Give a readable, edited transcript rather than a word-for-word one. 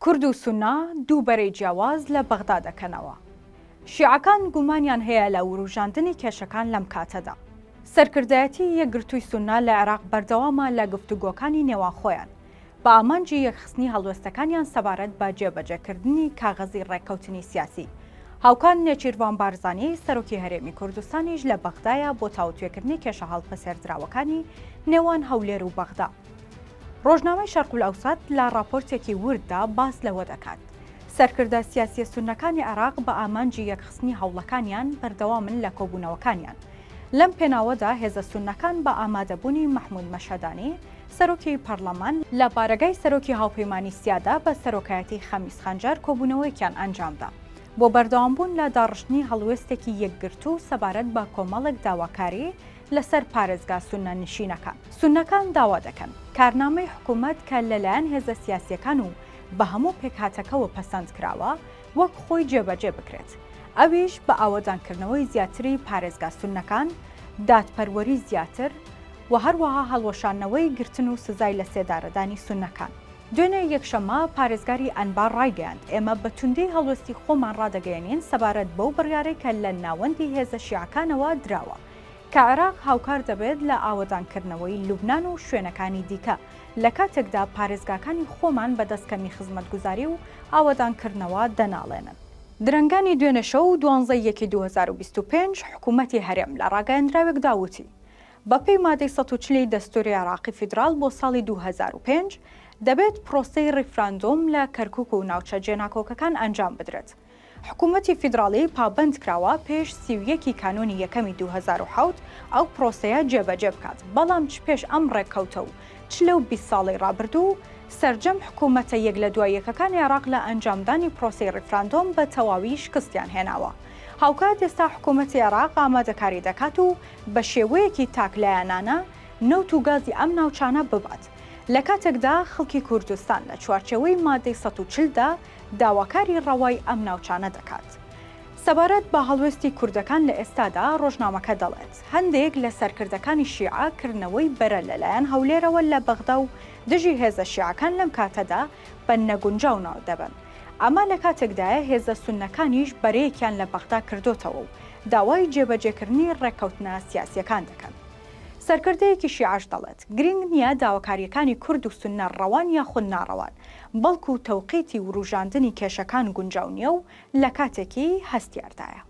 کورد و سوننا دووبەرەی جیاواز لە بەغدا دەکەنەوە. شیعەکان گومانیان هەیە لە وروژاندنی کێشەکان لەم کاتەدا. سەرکردایەتی یەکگرتووی سوننا لە عێراق بەردەوامە لە گفتوگۆکانی نێوان خۆیان بە ئامانجی یەکخستنی هەڵوێستەکانیان سەبارەت بە جێبەجێکردنی کاغەزی ڕێککەوتنی سیاسی. هاوکان نێچیروان بارزانی سەرۆکی هەرێمی کوردستانیش لە بەغدایە بۆ تاوتوێکردنی کێشە هەڵپەسێردراوەکانی نێوان هەولێر و بەغدا. ڕۆژنامەی شەرقولئەوسەد لە راپۆرتێکی ورددا باس لەوە دەکات. سەرکردە سیاسی سوننەکانی عێراق بە ئامانجی یەکخستنی هەوڵەکانیان بەردەوامن لە کۆبوونەوەکانیان. لەم پێناوەدا هێزە سوننەکان بە ئامادەبوونی مەحموود مەشەدانی سەرۆکی پەرلەمان لە بارگای سەرۆکی هاوپەیمانی سیادا بە سەرۆکایەتی خەمیس خەنجەر کۆبوونەوەیەکیان ئەنجامدا بۆ بەردەوامبوون لە داڕشتنی هەڵوێستێکی یەکگرتوو سەبارەت بە کۆمەڵێک داواکاری لەسەر پارێزگا سوننە نشینەکان. سوننەکان داوا دەکەن کارنامەی حکوومەت کە لەلایەن هێزە سیاسیەکان و بە هەموو پێکهاتەکەوە پەسەند کراوە وەک خۆی جێبەجێ بکرێت. ئەویش بە ئاوەدانکردنەوەی زیاتری پارێزگا سوننەکان، دادپەروەری زیاتر و هەروەها هەڵوەشانەوەی گرتن و سزای لە سێدارەدانی سوننەکان. دوێنێ یەکشەممە پارێزگاری ئەنبار ڕایگەیاند ئێمە بە توندی هەڵوێستی خۆمان ڕادەگەیەنین سەبارەت بەو بڕیارەی کە لە ناوەندی هێزە شیعەکانەوە دراوە کە عێراق هاوکار دەبێت لە ئاوەدانکردنەوەی لوبنان و شوێنەکانی دیکە لە کاتێکدا پارێزگاکانی خۆمان بە دەستکەمی خزمەتگوزاری و ئاوەدانکردنەوە دەناڵێنن. درەنگانی دوێنێ شەو 12/1/2025 حکوومەتی هەرێم لە ڕاگەیەندراوێک داوتی بەپێی مادەی 140 دەستوری عێراقی فیدرال بۆ ساڵی 2005 دەبێت پرۆسەی ڕیفراندۆم لە کەرکووک و ناوچە جێناکۆکەکان ئەنجام بدرێت. حکوومەتی فیدراڵی پابند کراوە پێش 31 کانۆنی یەکەمی 2007 ئەو پرۆسەیە جێبەجێ بکات، بەڵام چ پێش ئەم ڕێککەوتە و چ لەو 20 ساڵی ڕابردوو سەرجەم حکوومەتە یەک لە دوای یەکەکانی عێراق لە ئەنجامدانی پرۆسەی ڕیفراندۆم بە تەواوی شکستیان هێناوە. هاوکات ئێستا حکوومەتی عێراق ئامادەکاری دەکات و بە شێوەیەکی تاکلایەنانە نەوت و گازی ئەم ناوچانە ببات. لە کاتێکدا خەڵکی کوردستان لە چوارچێوەی مادەی 140دا داواکاری ڕەوای ئەم ناوچانە دەکات. سەبارەت بە هەڵوێستی کوردەکان لە ئێستادا ڕۆژنامەکە دەڵێت هەندێک لە سەرکردەکانی شیعە کردنەوەی بەرە لەلایەن هەولێرەوە لە بەغدا و دژی هێزە شیعەکان لەم کاتەدا بە نەگونجاو ناو دەبن. ئەمە لە کاتێکدایە هێزە سوننەکانیش بەرەیەکیان لە بەغدا کردوتەوە و داوای جێبەجێکردنی ڕێککەوتنە سیاسیەکان دەکەن. سەرکردەیەکی شیعەش دەڵێت گرنگ نییە داواکاریەکانی کورد و سوننە ڕەوان یاخود ناڕەوان، بەڵکو تەوقیتی وروژاندنی کێشەکان گونجاو نییە و لە کاتێکی هەستیاردایە.